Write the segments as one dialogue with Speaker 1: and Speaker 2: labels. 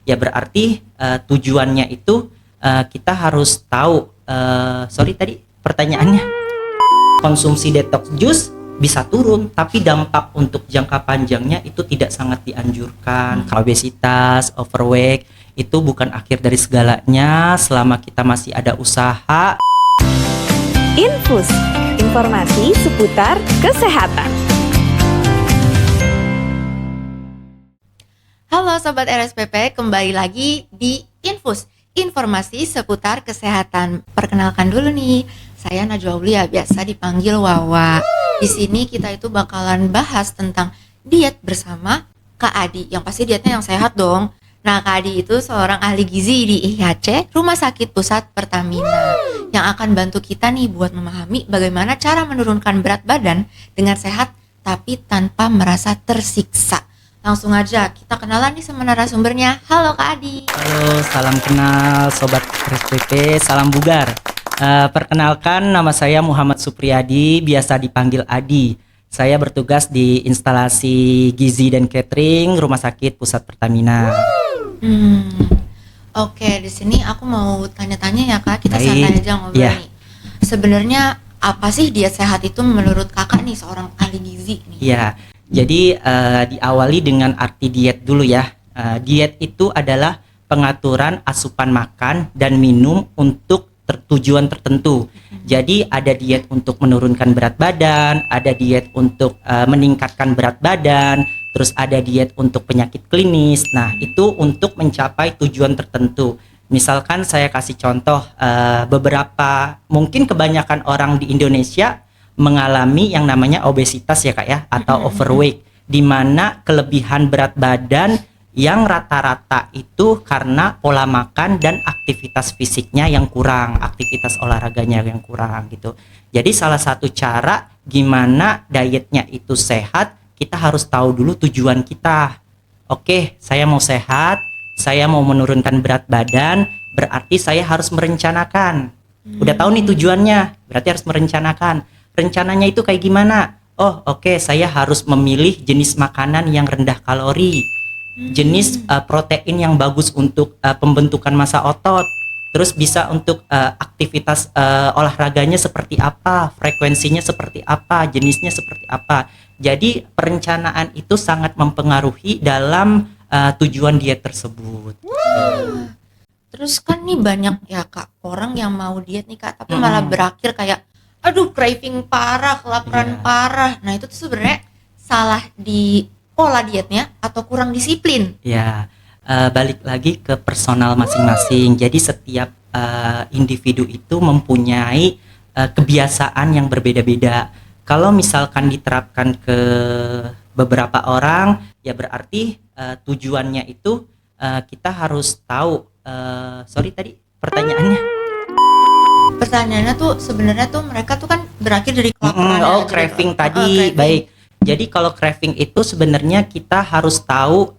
Speaker 1: ya berarti tujuannya itu kita harus tahu. Sorry tadi pertanyaannya. Konsumsi detox juice bisa turun, tapi dampak untuk jangka panjangnya itu tidak sangat dianjurkan. Obesitas, overweight itu bukan akhir dari segalanya selama kita masih ada usaha.
Speaker 2: Infus, informasi seputar kesehatan.
Speaker 3: Halo Sobat RSPP, kembali lagi di Infus, informasi seputar kesehatan. Perkenalkan dulu nih, saya Najwa Aulia, biasa dipanggil Wawa. Di sini kita itu bakalan bahas tentang diet bersama Kak Adi. Yang pasti dietnya yang sehat dong. Nah, Kak Adi itu seorang ahli gizi di IHC, Rumah Sakit Pusat Pertamina, yang akan bantu kita nih buat memahami bagaimana cara menurunkan berat badan dengan sehat tapi tanpa merasa tersiksa. Langsung aja kita kenalan nih sama narasumbernya. Halo Kak Adi.
Speaker 1: Halo, salam kenal Sobat RSPP, salam bugar. Perkenalkan, nama saya Muhammad Supriyadi, biasa dipanggil Adi. Saya bertugas di instalasi gizi dan catering Rumah Sakit Pusat Pertamina.
Speaker 3: Oke, di sini aku mau tanya-tanya ya Kak, kita
Speaker 1: Baik.
Speaker 3: santai aja ngobrol
Speaker 1: Iya.
Speaker 3: nih. Sebenarnya apa sih diet sehat itu menurut Kakak nih, seorang ahli gizi nih?
Speaker 1: Ya, jadi diawali dengan arti diet dulu ya. Diet itu adalah pengaturan asupan makan dan minum untuk tujuan tertentu. Jadi ada diet untuk menurunkan berat badan, ada diet untuk meningkatkan berat badan, terus ada diet untuk penyakit klinis. Nah, itu untuk mencapai tujuan tertentu. Misalkan saya kasih contoh, beberapa, mungkin kebanyakan orang di Indonesia mengalami yang namanya obesitas ya Kak ya, atau overweight, di mana kelebihan berat badan yang rata-rata itu karena pola makan dan aktivitas fisiknya yang kurang, aktivitas olahraganya yang kurang gitu. Jadi salah satu cara gimana dietnya itu sehat, kita harus tahu dulu tujuan kita. Oke, saya mau sehat, saya mau menurunkan berat badan, berarti saya harus merencanakan. Udah tahu nih tujuannya, berarti harus merencanakan. Rencananya itu kayak gimana? Oh, oke, saya harus memilih jenis makanan yang rendah kalori, jenis protein yang bagus untuk pembentukan massa otot, terus bisa untuk aktivitas olahraganya seperti apa, frekuensinya seperti apa, jenisnya seperti apa. Jadi perencanaan itu sangat mempengaruhi dalam tujuan diet tersebut.
Speaker 3: Terus kan nih banyak ya Kak orang yang mau diet nih Kak, tapi malah berakhir kayak aduh craving parah, kelaparan
Speaker 1: Iya.
Speaker 3: parah. Nah, itu tuh sebenarnya salah di pola dietnya atau kurang disiplin?
Speaker 1: Ya, balik lagi ke personal masing-masing. Jadi setiap individu itu mempunyai kebiasaan yang berbeda-beda. Kalau misalkan diterapkan ke beberapa orang, ya berarti tujuannya itu kita harus tahu. Sorry tadi pertanyaannya.
Speaker 3: Pertanyaannya tuh sebenarnya tuh mereka tuh kan berakhir dari kelaparan.
Speaker 1: Oh,
Speaker 3: aja
Speaker 1: craving
Speaker 3: gitu.
Speaker 1: tadi,
Speaker 3: Craving.
Speaker 1: baik. Jadi kalau craving itu sebenarnya kita harus tahu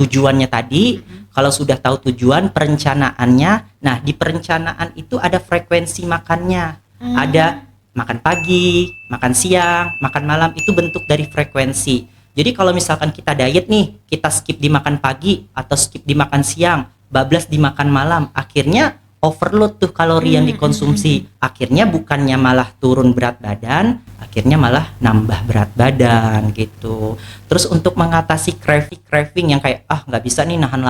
Speaker 1: tujuannya tadi. Kalau sudah tahu tujuan, perencanaannya. Nah, di perencanaan itu ada frekuensi makannya. Ada makan pagi, makan siang, makan malam, itu bentuk dari frekuensi. Jadi kalau misalkan kita diet nih, kita skip di makan pagi atau skip di makan siang, bablas di makan malam, akhirnya overload tuh kalori yang dikonsumsi. Akhirnya bukannya malah turun berat badan, akhirnya malah nambah berat badan gitu. Terus untuk mengatasi craving yang kayak nggak bisa nih nahan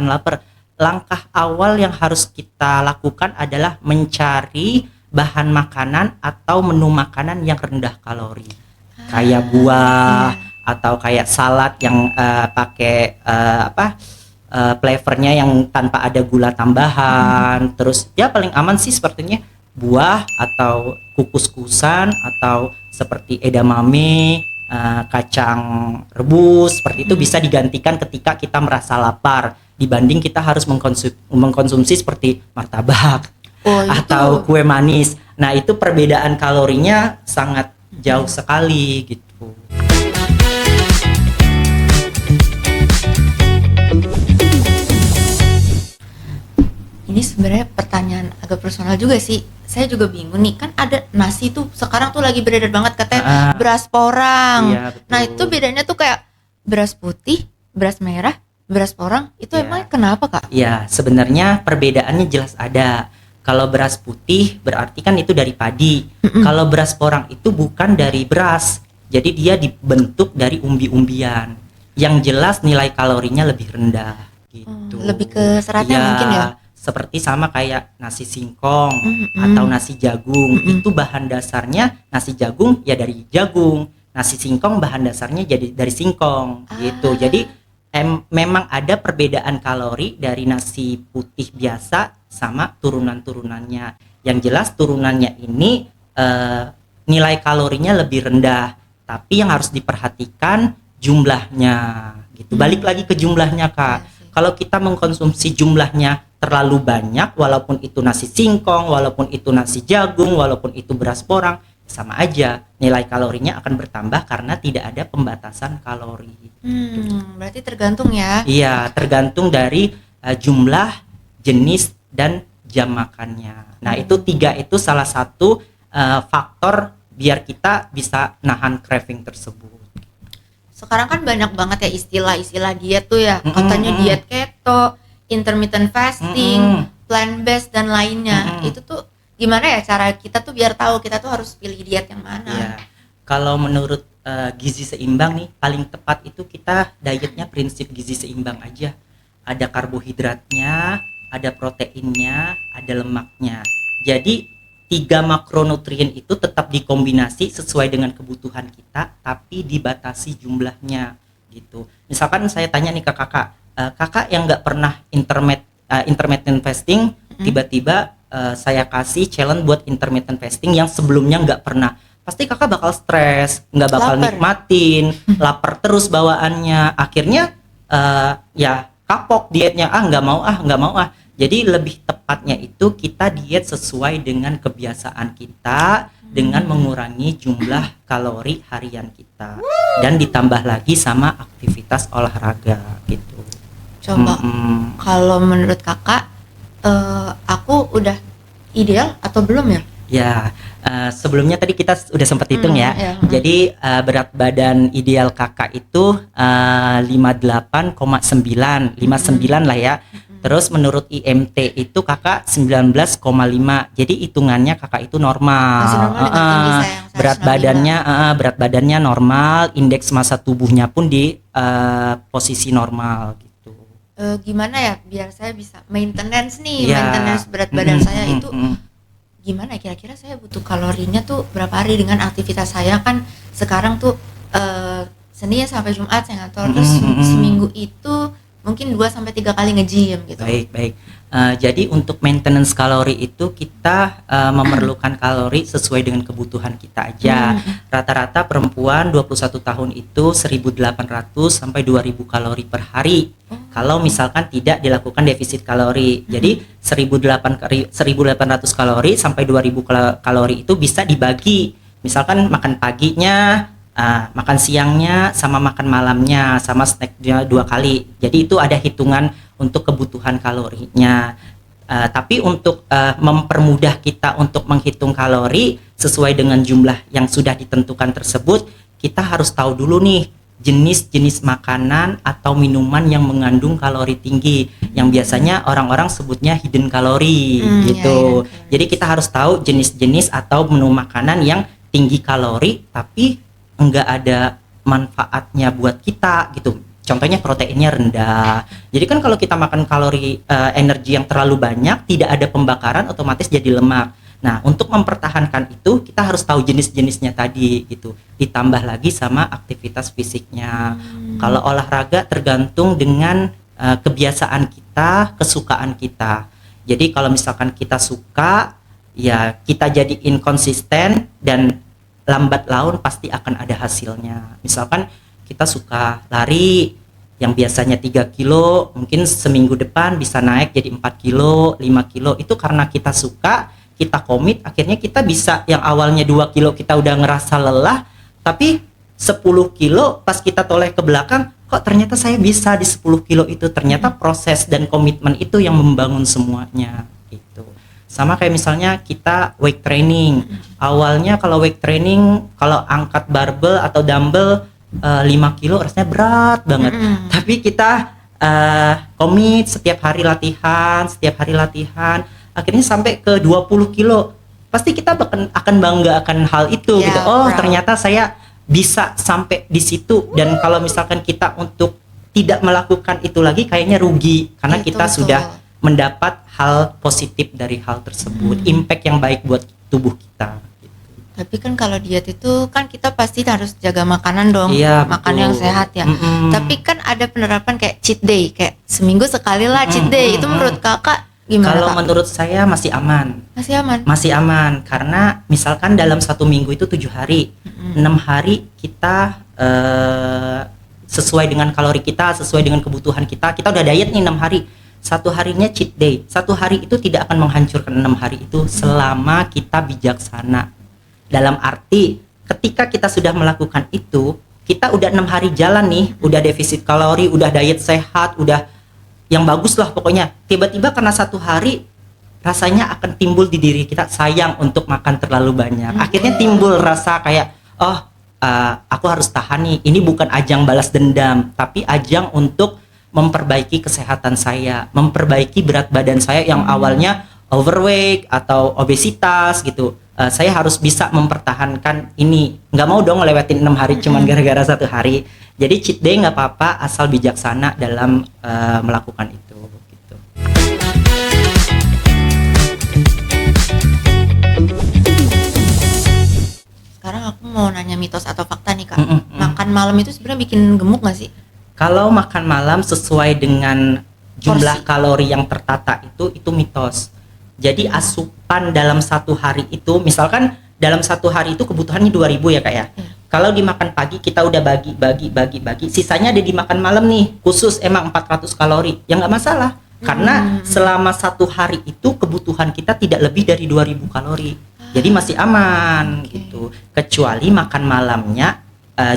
Speaker 1: lapar, langkah awal yang harus kita lakukan adalah mencari bahan makanan atau menu makanan yang rendah kalori, kayak buah atau kayak salad yang pakai flavornya yang tanpa ada gula tambahan. Terus ya paling aman sih sepertinya buah atau kukus-kusan atau seperti edamame, kacang rebus, seperti itu bisa digantikan ketika kita merasa lapar dibanding kita harus mengkonsumsi seperti martabak atau kue manis. Nah, itu perbedaan kalorinya sangat jauh sekali gitu.
Speaker 3: Ini sebenarnya pertanyaan agak personal juga sih. Saya juga bingung nih, kan ada nasi tuh sekarang tuh lagi beredar banget katanya beras porang.
Speaker 1: Iya, betul.
Speaker 3: Nah, itu bedanya tuh kayak beras putih, beras merah, beras porang itu
Speaker 1: Iya.
Speaker 3: emang kenapa Kak?
Speaker 1: Ya, sebenarnya perbedaannya jelas ada. Kalau beras putih berarti kan itu dari padi. Kalau beras porang itu bukan dari beras. Jadi dia dibentuk dari umbi-umbian. Yang jelas nilai kalorinya lebih rendah gitu.
Speaker 3: Lebih ke seratnya
Speaker 1: Iya,
Speaker 3: mungkin ya?
Speaker 1: seperti sama kayak nasi singkong
Speaker 3: Mm-mm.
Speaker 1: atau nasi jagung. Itu bahan dasarnya nasi jagung ya dari jagung. Nasi singkong bahan dasarnya jadi dari singkong gitu. Jadi memang ada perbedaan kalori dari nasi putih biasa sama turunan-turunannya. Yang jelas turunannya ini nilai kalorinya lebih rendah, tapi yang harus diperhatikan jumlahnya gitu. Balik lagi ke jumlahnya Kak.
Speaker 3: Iya sih.
Speaker 1: Kalau kita mengkonsumsi jumlahnya terlalu banyak, walaupun itu nasi singkong, walaupun itu nasi jagung, walaupun itu beras porang, sama aja nilai kalorinya akan bertambah karena tidak ada pembatasan kalori.
Speaker 3: Berarti tergantung ya.
Speaker 1: Iya, tergantung dari jumlah, jenis, dan jam makannya. Nah, itu 3 itu salah satu faktor biar kita bisa nahan craving tersebut.
Speaker 3: Sekarang kan banyak banget ya istilah-istilah diet tuh ya. Katanya diet keto, intermittent fasting, plant based dan lainnya. Itu tuh gimana ya cara kita tuh biar tahu kita tuh harus pilih diet yang mana?
Speaker 1: Ya, kalau menurut gizi seimbang nih, paling tepat itu kita dietnya prinsip gizi seimbang aja. Ada karbohidratnya, ada proteinnya, ada lemaknya. Jadi 3 makronutrien itu tetap dikombinasi sesuai dengan kebutuhan kita, tapi dibatasi jumlahnya gitu. Misalkan saya tanya nih ke kakak, kakak yang nggak pernah intermittent fasting, tiba-tiba saya kasih challenge buat intermittent fasting yang sebelumnya nggak pernah, pasti kakak bakal stres, nggak bakal
Speaker 3: Lapar.
Speaker 1: nikmatin, lapar terus bawaannya, akhirnya ya kapok dietnya, nggak mau. Jadi lebih tepatnya itu kita diet sesuai dengan kebiasaan kita, dengan mengurangi jumlah kalori harian kita dan ditambah lagi sama aktivitas olahraga gitu.
Speaker 3: Coba kalau menurut kakak, aku udah ideal atau belum ya?
Speaker 1: Ya, sebelumnya tadi kita udah sempat hitung ya.
Speaker 3: Iya.
Speaker 1: Jadi berat badan ideal kakak itu 58,9, 59 lah ya. Terus menurut IMT itu kakak 19,5. Jadi hitungannya kakak itu normal.
Speaker 3: Masih normal dengan tinggi saya yang
Speaker 1: Berat badannya normal, indeks massa tubuhnya pun di posisi normal gitu.
Speaker 3: Gimana ya biar saya bisa maintenance nih,
Speaker 1: Ya.
Speaker 3: maintenance berat badan saya itu gimana ya? Kira-kira saya butuh kalorinya tuh berapa hari dengan aktivitas saya kan sekarang tuh Senin sampai Jumat saya ngantor, terus seminggu itu mungkin 2-3 kali nge-gym gitu.
Speaker 1: Baik. Jadi untuk maintenance kalori itu kita memerlukan kalori sesuai dengan kebutuhan kita aja. Rata-rata perempuan 21 tahun itu 1.800 sampai 2.000 kalori per hari. Kalau misalkan tidak dilakukan defisit kalori. Jadi 1.800 kalori sampai 2.000 kalori itu bisa dibagi. Misalkan makan paginya, makan siangnya sama makan malamnya sama snacknya 2 kali. Jadi itu ada hitungan untuk kebutuhan kalorinya. Tapi untuk mempermudah kita untuk menghitung kalori sesuai dengan jumlah yang sudah ditentukan tersebut, kita harus tahu dulu nih jenis-jenis makanan atau minuman yang mengandung kalori tinggi, yang biasanya orang-orang sebutnya hidden kalori gitu.
Speaker 3: Ya.
Speaker 1: Jadi kita harus tahu jenis-jenis atau menu makanan yang tinggi kalori tapi enggak ada manfaatnya buat kita gitu. Contohnya proteinnya rendah. Jadi kan kalau kita makan kalori energi yang terlalu banyak, tidak ada pembakaran, otomatis jadi lemak. Nah, untuk mempertahankan itu kita harus tahu jenis-jenisnya tadi gitu. Ditambah lagi sama aktivitas fisiknya. Kalau olahraga tergantung dengan kebiasaan kita, kesukaan kita. Jadi kalau misalkan kita suka, ya kita jadiin konsisten dan lambat laun pasti akan ada hasilnya. Misalkan kita suka lari yang biasanya 3 kilo, mungkin seminggu depan bisa naik jadi 4 kilo, 5 kilo. Itu karena kita suka, kita komit, akhirnya kita bisa yang awalnya 2 kilo kita udah ngerasa lelah, tapi 10 kilo pas kita toleh ke belakang, kok ternyata saya bisa di 10 kilo itu. Ternyata proses dan komitmen itu yang membangun semuanya gitu. Sama kayak misalnya kita weight training. Awalnya kalau weight training, kalau angkat barbel atau dumbbell 5 kilo rasanya berat banget. Tapi kita komit setiap hari latihan, akhirnya sampai ke 20 kilo. Pasti kita akan bangga akan hal itu
Speaker 3: Yeah,
Speaker 1: gitu.
Speaker 3: proud.
Speaker 1: Ternyata saya bisa sampai di situ, dan kalau misalkan kita untuk tidak melakukan itu lagi kayaknya rugi, karena
Speaker 3: Itu
Speaker 1: kita
Speaker 3: betul.
Speaker 1: sudah mendapat hal positif dari hal tersebut, impact yang baik buat tubuh kita.
Speaker 3: Tapi kan kalau diet itu kan kita pasti harus jaga makanan dong,
Speaker 1: Iya,
Speaker 3: makan
Speaker 1: betul.
Speaker 3: yang sehat ya.
Speaker 1: Mm-mm.
Speaker 3: Tapi kan ada penerapan kayak cheat day, kayak seminggu sekali lah cheat day. Itu menurut kakak gimana
Speaker 1: Kalau
Speaker 3: kak?
Speaker 1: menurut saya masih aman.
Speaker 3: Masih aman.
Speaker 1: Karena misalkan dalam 1 minggu itu 7 hari, 6 hari kita sesuai dengan kalori kita, sesuai dengan kebutuhan kita udah diet nih 6 hari. 1 harinya cheat day. 1 hari itu tidak akan menghancurkan 6 hari itu selama kita bijaksana. Dalam arti ketika kita sudah melakukan itu, kita udah 6 hari jalan nih, udah defisit kalori, udah diet sehat, udah yang bagus lah pokoknya. Tiba-tiba karena 1 hari rasanya akan timbul di diri kita sayang untuk makan terlalu banyak. Akhirnya timbul rasa kayak aku harus tahan nih. Ini bukan ajang balas dendam, tapi ajang untuk memperbaiki kesehatan saya, memperbaiki berat badan saya yang awalnya overweight atau obesitas gitu. Saya harus bisa mempertahankan ini. Nggak mau dong ngelewatin 6 hari cuman gara-gara 1 hari. Jadi cheat day nggak apa-apa asal bijaksana dalam melakukan itu. Gitu.
Speaker 3: Sekarang aku mau nanya mitos atau fakta nih kak.
Speaker 1: Mm-mm.
Speaker 3: Makan malam itu sebenarnya bikin gemuk nggak sih?
Speaker 1: Kalau makan malam sesuai dengan jumlah
Speaker 3: Porsi.
Speaker 1: kalori yang tertata itu mitos. Jadi asupan dalam 1 hari itu, misalkan dalam 1 hari itu kebutuhannya 2.000 ya kak ya. Kalau dimakan pagi kita udah bagi, sisanya ada dimakan malam nih, khusus emang 400 kalori, ya nggak masalah. Karena selama 1 hari itu kebutuhan kita tidak lebih dari 2.000 kalori. Jadi masih aman gitu. Kecuali makan malamnya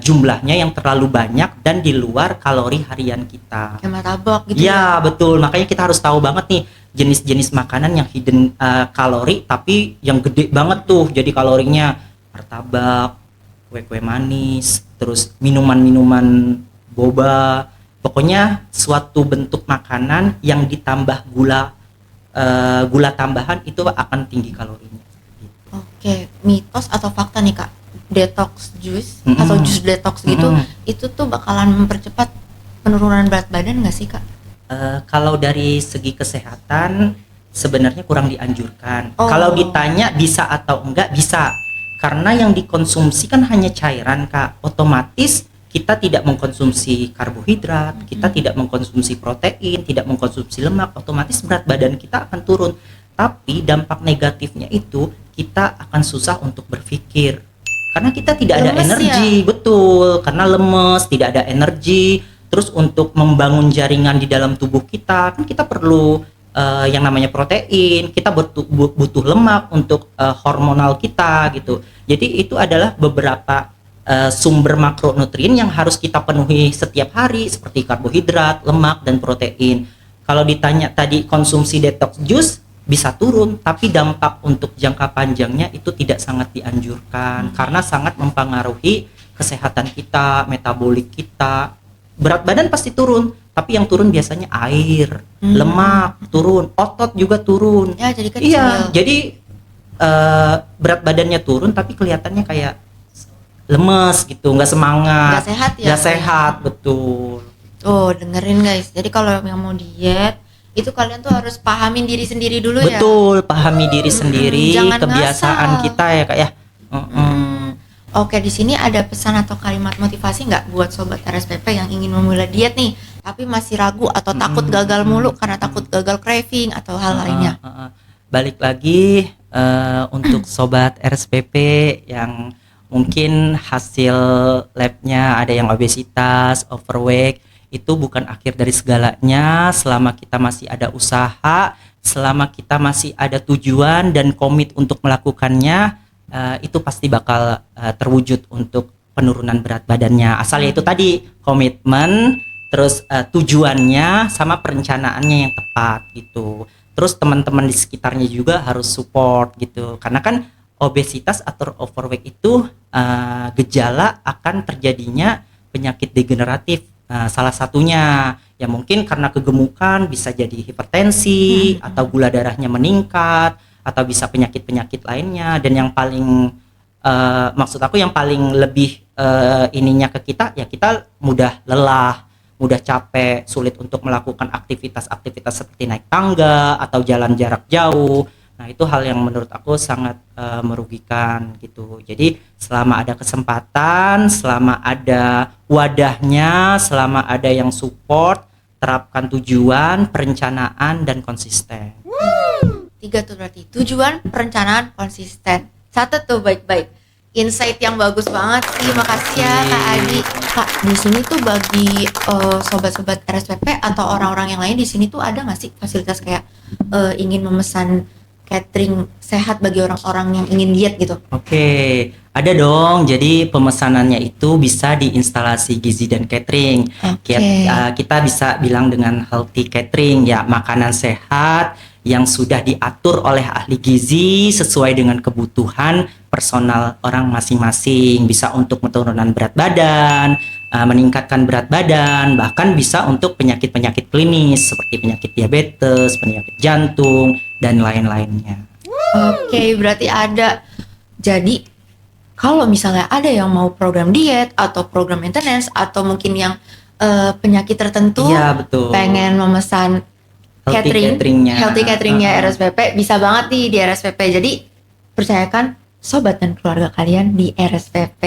Speaker 1: jumlahnya yang terlalu banyak dan di luar kalori harian kita.
Speaker 3: Kayak martabak gitu.
Speaker 1: Iya betul, makanya kita harus tahu banget nih jenis-jenis makanan yang hidden kalori tapi yang gede banget tuh, jadi kalorinya martabak, kue-kue manis, terus minuman-minuman boba, pokoknya suatu bentuk makanan yang ditambah gula tambahan itu akan tinggi kalorinya.
Speaker 3: Oke, mitos atau fakta nih kak? Detox juice
Speaker 1: Mm-mm.
Speaker 3: atau jus detox gitu,
Speaker 1: Mm-mm.
Speaker 3: itu tuh bakalan mempercepat penurunan berat badan nggak sih kak?
Speaker 1: Kalau dari segi kesehatan sebenarnya kurang dianjurkan.
Speaker 3: Oh.
Speaker 1: Kalau ditanya bisa atau enggak, bisa. Karena yang dikonsumsi kan hanya cairan kak. Otomatis kita tidak mengkonsumsi karbohidrat, kita tidak mengkonsumsi protein, tidak mengkonsumsi lemak, otomatis berat badan kita akan turun. Tapi dampak negatifnya itu kita akan susah untuk berpikir. Karena kita tidak ada
Speaker 3: Lemes
Speaker 1: energi, betul. Karena lemes, tidak ada energi. Terus untuk membangun jaringan di dalam tubuh kita, kan kita perlu yang namanya protein. Kita butuh lemak untuk hormonal kita gitu. Jadi itu adalah beberapa sumber makronutrien yang harus kita penuhi setiap hari seperti karbohidrat, lemak, dan protein. Kalau ditanya tadi konsumsi detox juice bisa turun, tapi dampak untuk jangka panjangnya itu tidak sangat dianjurkan karena sangat mempengaruhi kesehatan kita, metabolik kita. Berat badan pasti turun, tapi yang turun biasanya air, lemak turun, otot juga turun.
Speaker 3: Ya jadi kecil.
Speaker 1: Iya, jadi berat badannya turun tapi kelihatannya kayak lemes gitu, nggak semangat,
Speaker 3: Nggak sehat ya?
Speaker 1: nggak sehat, betul.
Speaker 3: Oh dengerin guys, jadi kalau yang mau diet itu kalian tuh harus pahamin diri sendiri dulu ya.
Speaker 1: Betul, pahami diri sendiri,
Speaker 3: jangan
Speaker 1: kebiasaan
Speaker 3: ngasal.
Speaker 1: kita ya kak ya.
Speaker 3: Oke, di sini ada pesan atau kalimat motivasi nggak buat sobat RSPP yang ingin memulai diet nih, tapi masih ragu atau takut gagal mulu karena takut gagal craving atau hal lainnya?
Speaker 1: Balik lagi untuk sobat RSPP yang mungkin hasil labnya ada yang obesitas, overweight, itu bukan akhir dari segalanya. Selama kita masih ada usaha, selama kita masih ada tujuan dan komit untuk melakukannya, itu pasti bakal terwujud untuk penurunan berat badannya. Asalnya itu tadi komitmen, terus tujuannya sama perencanaannya yang tepat gitu. Terus teman-teman di sekitarnya juga harus support gitu. Karena kan obesitas atau overweight itu gejala akan terjadinya penyakit degeneratif. Salah satunya ya mungkin karena kegemukan bisa jadi hipertensi atau gula darahnya meningkat atau bisa penyakit-penyakit lainnya. Dan yang paling maksud aku yang paling lebih ininya ke kita, ya kita mudah lelah, mudah capek, sulit untuk melakukan aktivitas-aktivitas seperti naik tangga atau jalan jarak jauh. Nah, itu hal yang menurut aku sangat merugikan gitu. Jadi selama ada kesempatan, selama ada wadahnya, selama ada yang support, terapkan tujuan, perencanaan, dan konsisten.
Speaker 3: 3 tuh berarti tujuan, perencanaan, konsisten. Catat tuh baik-baik. Insight yang bagus banget sih, makasih ya Kak Adi. Kak, di sini tuh bagi sobat-sobat RSPP atau orang-orang yang lain di sini tuh ada nggak sih fasilitas kayak ingin memesan catering sehat bagi orang-orang yang ingin diet gitu?
Speaker 1: Oke, ada dong. Jadi pemesanannya itu bisa di instalasi gizi dan catering. Kita bisa bilang dengan healthy catering, ya makanan sehat yang sudah diatur oleh ahli gizi sesuai dengan kebutuhan personal orang masing-masing. Bisa untuk penurunan berat badan, meningkatkan berat badan, bahkan bisa untuk penyakit-penyakit klinis seperti penyakit diabetes, penyakit jantung, dan lain-lainnya.
Speaker 3: Oke, berarti ada. Jadi kalau misalnya ada yang mau program diet atau program maintenance atau mungkin yang penyakit tertentu,
Speaker 1: Iya, betul.
Speaker 3: pengen memesan healthy cateringnya RSPP, bisa banget nih di RSPP. Jadi percayakan sobat dan keluarga kalian di RSPP.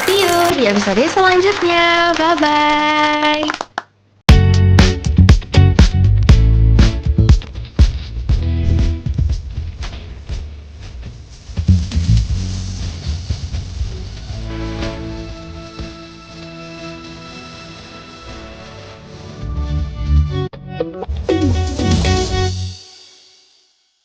Speaker 3: See you di episode selanjutnya. Bye bye.